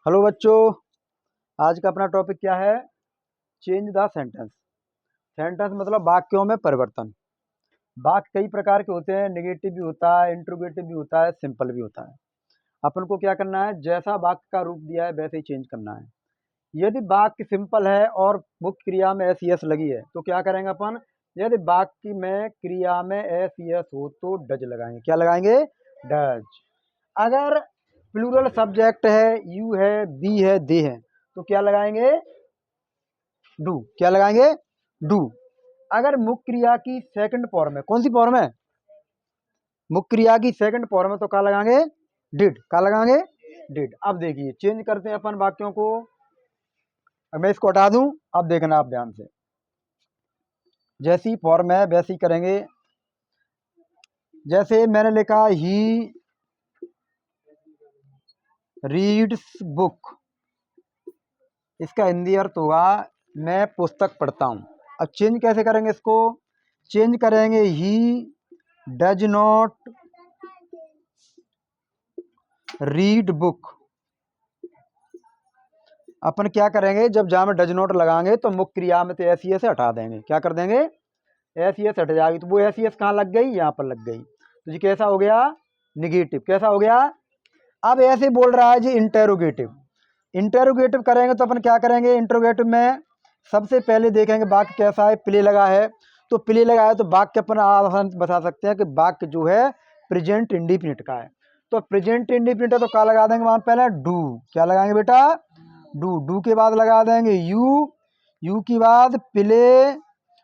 Hello बच्चों, आज का अपना टॉपिक क्या है? Change the sentence. सेंटेंस मतलब वाक्यों में परिवर्तन। वाक्य कई प्रकार के होते हैं, नेगेटिव भी होता है, इंट्रोगेटिव भी होता है, सिंपल भी होता है। अपन को क्या करना है, जैसा वाक्य का रूप दिया है वैसे ही चेंज करना है। यदि वाक्य सिंपल है और मुख्य क्रिया में एस यस लगी है तो क्या करेंगे अपन? यदि वाक्य में क्रिया में एस यस हो तो डज लगाएंगे। क्या लगाएंगे? डज। अगर प्लूरल सब्जेक्ट है, यू है, बी है, दे है, तो क्या लगाएंगे? डू। क्या लगाएंगे? डू। अगर मुख्य क्रिया की सेकंड फॉर्म है, कौन सी फॉर्म है? मुख्य क्रिया की सेकंड फॉर्म है तो क्या लगाएंगे? डिड। क्या लगाएंगे? डिड। अब देखिए, चेंज करते हैं अपन वाक्यों को। अब मैं इसको हटा दूं, अब देखना आप ध्यान से। जैसी फॉर्म है वैसी करेंगे। जैसे मैंने लिखा ही रीड्स बुक, इसका हिंदी अर्थ होगा मैं पुस्तक पढ़ता हूँ। अब चेंज कैसे करेंगे इसको? चेंज करेंगे he does not read book. अपन क्या करेंगे, जब जहाँ में डज नॉट लगाएंगे तो मुख्य क्रिया में तो एस से हटा देंगे। क्या कर देंगे? एस हट जाएगी। तो वो एस कहाँ लग गई? यहाँ पर लग गई। तो जी कैसा हो गया? निगेटिव। कैसा हो गया? अब ऐसे बोल रहा है जी इंटेरोगेटिव। इंटेरोगेटिव करेंगे तो अपन क्या करेंगे? इंटेरोगेटिव में सबसे पहले देखेंगे वाक्य कैसा है। प्ले लगा है तो प्ले लगा है तो वाक्य अपन आसान बता सकते हैं कि वाक्य जो है प्रेजेंट इंडिफिनिट का है। तो प्रेजेंट इंडिफिनिट है तो क्या लगा देंगे वहां पहले? डू। क्या लगाएंगे बेटा? डू। डू के बाद लगा देंगे यू। यू के बाद प्ले,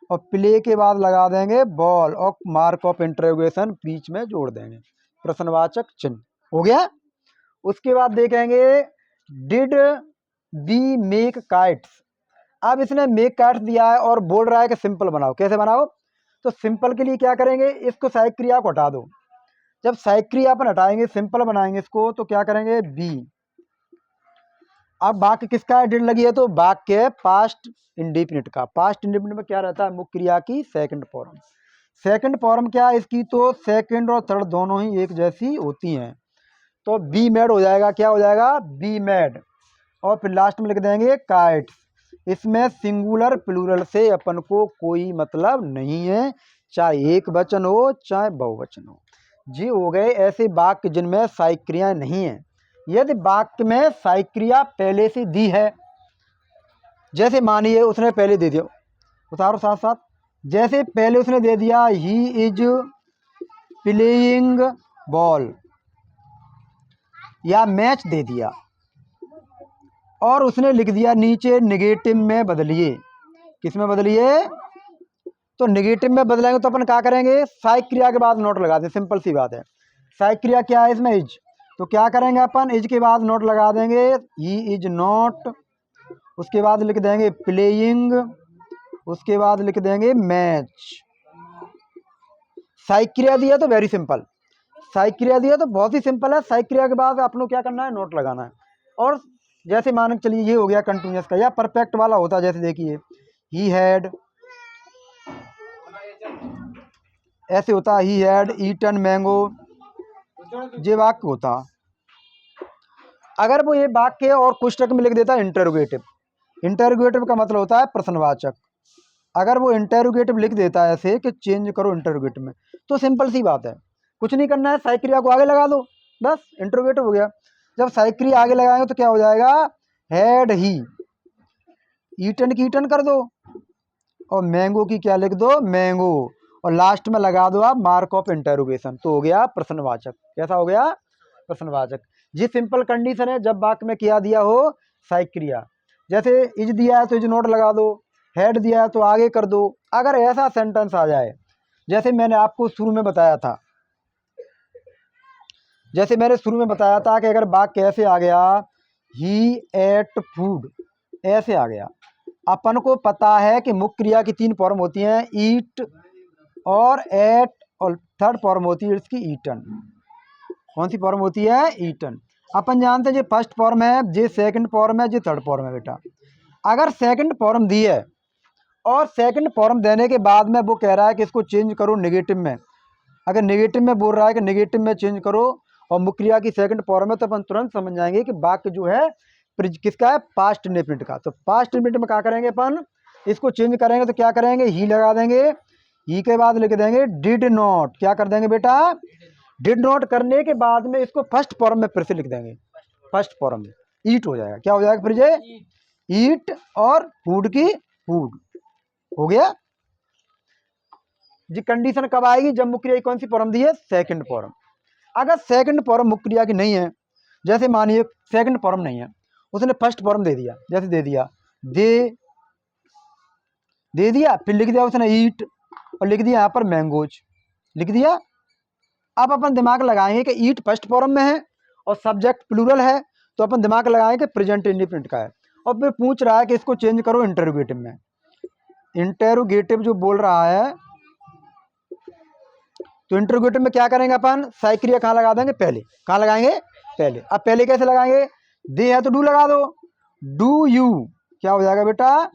और प्ले के बाद लगा देंगे बॉल, और मार्क ऑफ इंटरोगेशन बीच में जोड़ देंगे, प्रश्नवाचक चिन्ह। हो गया। उसके बाद देखेंगे डिड बी मेक काइट्स। अब इसने मेक काइट्स दिया है और बोल रहा है कि सिंपल बनाओ। कैसे बनाओ? तो सिंपल के लिए क्या करेंगे? इसको सहायक क्रिया को हटा दो। जब सहायक क्रिया अपन हटाएंगे, सिंपल बनाएंगे इसको, तो क्या करेंगे? बी। अब वाक्य किसका है? डिड लगी है तो वाक्य है पास्ट इंडिफिनिट का। पास्ट इंडिफिनिट में क्या रहता है? मुख्य क्रिया की सेकंड फॉर्म। सेकंड फॉर्म क्या है इसकी? तो सेकंड और थर्ड दोनों ही एक जैसी होती हैं। तो बी मेड हो जाएगा। क्या हो जाएगा? Be made. और फिर लास्ट में लिख देंगे काइट्स। इसमें सिंगुलर प्लूरल से अपन को कोई मतलब नहीं है, चाहे एक वचन हो चाहे बहुवचन हो। जी हो गए ऐसे वाक्य जिनमें सहायक क्रियाएं नहीं है। यदि वाक्य में सहायक क्रिया पहले से दी है, जैसे मानिए उसने पहले दे दिया, उतारो साथ साथ। जैसे पहले उसने दे दिया ही इज प्लेइंग बॉल, या मैच दे दिया, और उसने लिख दिया नीचे नेगेटिव में बदलिए। किस में बदलिए? तो नेगेटिव में बदलेंगे तो अपन क्या करेंगे? सहायक क्रिया के बाद नोट लगा दें। सिंपल सी बात है। सहायक क्रिया क्या है इसमें? इज। तो क्या करेंगे अपन? इज के बाद नोट लगा देंगे ही इज नॉट। उसके बाद लिख देंगे प्लेइंग। उसके बाद लिख देंगे मैच। सहायक क्रिया दिया तो वेरी सिंपल। सहायक क्रिया दिया तो बहुत ही सिंपल है। सहायक क्रिया के बाद अपन को क्या करना है? नोट लगाना है। और जैसे मान के चलिए ये हो गया कंटिन्यूस का, या परफेक्ट वाला होता है। जैसे देखिए ही हैड, ऐसे होता है ही हैड ईटन मैंगो, ये वाक्य होता। अगर वो ये वाक्य और कोष्टक में लिख देता है इंटरोगेटिव। इंटरोगेटिव का मतलब होता है प्रश्नवाचक। अगर वो इंटरोगेटिव लिख देता है ऐसे कि चेंज करो इंटरोगेटिव में, तो सिंपल सी बात है, कुछ नहीं करना है, सहायक क्रिया को आगे लगा दो, बस इंटरोगेटिव हो गया। जब सहायक क्रिया आगे लगाएंगे तो क्या हो जाएगा? Had he. ईटन की ईटन कर दो, और मैंगो की क्या लिख दो? मैंगो, और लास्ट में लगा दो आप मार्क ऑफ इंटरोगेशन। तो हो गया प्रश्नवाचक। कैसा हो गया? प्रश्नवाचक। ये सिंपल कंडीशन है जब वाक्य में किया दिया हो सहायक क्रिया। जैसे इज दिया है तो इज नोट लगा दो, हेड दिया है तो आगे कर दो। अगर ऐसा सेंटेंस आ जाए जैसे मैंने आपको शुरू में बताया था, कि अगर वाक्य ऐसे आ गया ही एट फूड, ऐसे आ गया। अपन को पता है कि मुख्य क्रिया की 3 फॉर्म होती हैं, ईट और एट, और थर्ड फॉर्म होती है इसकी ईटन। कौन सी फॉर्म होती है? ईटन। अपन जानते हैं जो फर्स्ट फॉर्म है, जो सेकंड फॉर्म है, जो थर्ड फॉर्म है। बेटा अगर सेकंड फॉर्म दी है और सेकंड फॉर्म देने के बाद में वो कह रहा है कि इसको चेंज करो नेगेटिव में, अगर नेगेटिव में बोल रहा है कि नेगेटिव में चेंज करो और मुख्य क्रिया की सेकंड फॉर्म है, तो अपन तुरंत समझ जाएंगे कि वाक्य जो है किसका है, पास्ट इंडेफिनिट का। तो पास्ट इंडेफिनिट में क्या करेंगे अपन, इसको चेंज करेंगे तो क्या करेंगे, ही लगा देंगे, ही के बाद लिख देंगे डिड नॉट। क्या कर देंगे बेटा, डिड नॉट करने के बाद में इसको फर्स्ट फॉर्म में फिर से लिख देंगे, फर्स्ट फॉर्म में ईट हो जाएगा। क्या हो जाएगा फिर से, ईट और फूड की फूड हो गया जी। कंडीशन कब आएगी, जब मुख्य क्रिया की कौन सी फॉर्म दी है, सेकंड फॉर्म। अगर सेकंड फॉर्म मुख्य क्रिया की नहीं है, जैसे मानिए सेकंड फॉर्म नहीं है, उसने फर्स्ट फॉर्म दे दिया, जैसे दे दिया दे दिया, फिर लिख दिया उसने ईट और लिख दिया यहाँ पर मैंगोज लिख दिया। अब अपन दिमाग लगाएंगे कि ईट फर्स्ट फॉर्म में है और सब्जेक्ट प्लूरल है, तो अपन दिमाग लगाएंगे प्रेजेंट इंडिफिनिट का है। और फिर पूछ रहा है कि इसको चेंज करो इंटरोगेटिव में। इंटरोगेटिव जो बोल रहा है, तो इंटरोगेटिव में क्या करेंगे अपन, सहायक क्रिया कहाँ लगा देंगे, पहले। कहाँ लगाएंगे, पहले। अब पहले कैसे लगाएंगे, दे है तो डू लगा दो। डू यू, क्या हो जाएगा बेटा,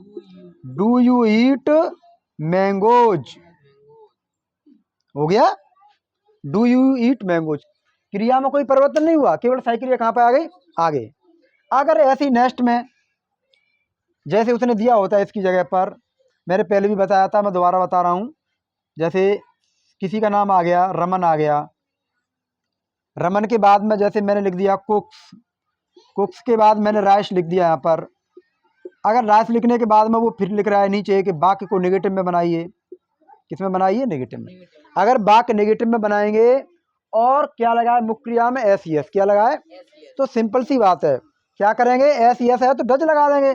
डू यू ईट मैंगोज हो गया, डू यू ईट मैंगोज। क्रिया में कोई परिवर्तन नहीं हुआ, केवल सहायक क्रिया कहाँ पे आ गई, आगे। अगर ऐसी नेक्स्ट में जैसे उसने दिया होता है इसकी जगह पर, मैंने पहले भी बताया था, मैं दोबारा बता रहा हूँ, जैसे किसी का नाम आ गया, रमन आ गया, रमन के बाद में जैसे मैंने लिख दिया कुक्स, कुक्स के बाद मैंने राइस लिख दिया यहाँ पर। अगर राइस लिखने के बाद में वो फिर लिख रहा है नीचे कि वाक्य को नेगेटिव में बनाइए, किसमें बनाइए, नेगेटिव में। अगर वाक्य नेगेटिव में बनाएंगे और क्या लगाए मुख्य क्रिया में, एस एस, क्या लगाए, तो सिंपल सी बात है, क्या करेंगे, एस एस है तो डज लगा देंगे।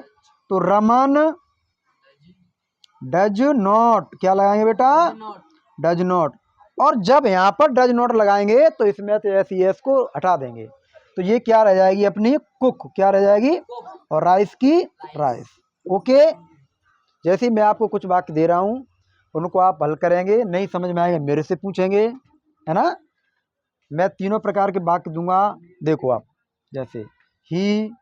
तो रमन डज नॉट, क्या लगाएंगे बेटा, डज नॉट। और जब यहाँ पर डज नॉट लगाएंगे तो इसमें तो एस एस को हटा देंगे, तो ये क्या रह जाएगी अपनी, कुक, क्या रह जाएगी, और राइस की राइस। ओके, जैसे मैं आपको कुछ वाक्य दे रहा हूँ, उनको आप हल करेंगे, नहीं समझ में आएगा मेरे से पूछेंगे, है ना। मैं तीनों प्रकार के वाक्य दूंगा, देखो आप, जैसे ही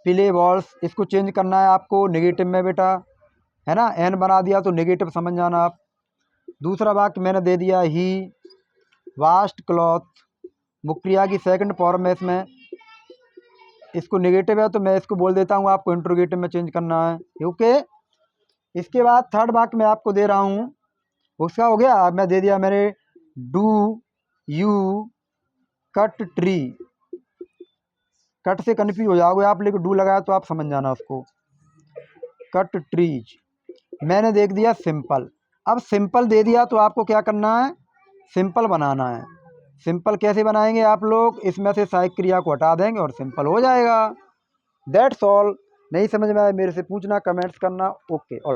प्ले बॉल्स, इसको चेंज करना है आपको नेगेटिव में बेटा, है ना, एन बना दिया तो नेगेटिव समझ जाना आप। दूसरा वाक्य मैंने दे दिया, ही वास्ट क्लॉथ, मुख्य क्रिया की सेकंड फॉर्म है इसमें, इसको नेगेटिव है तो मैं इसको बोल देता हूँ आपको इंट्रोगेटिव में चेंज करना है। ओके, इसके बाद थर्ड वाक्य मैं आपको दे रहा हूँ, उसका हो गया, मैं दे दिया मैंने, do you cut tree. Cut से कन्फ्यूज हो जाओगे आप, लेकिन डू लगाया तो आप समझ जाना उसको, कट ट्रीज। मैंने देख दिया सिंपल। अब सिंपल दे दिया तो आपको क्या करना है, सिंपल बनाना है। सिंपल कैसे बनाएंगे आप लोग, इसमें से सहायक क्रिया को हटा देंगे और सिंपल हो जाएगा। That's all. नहीं समझ में आया मेरे से पूछना, कमेंट्स करना। Okay, all.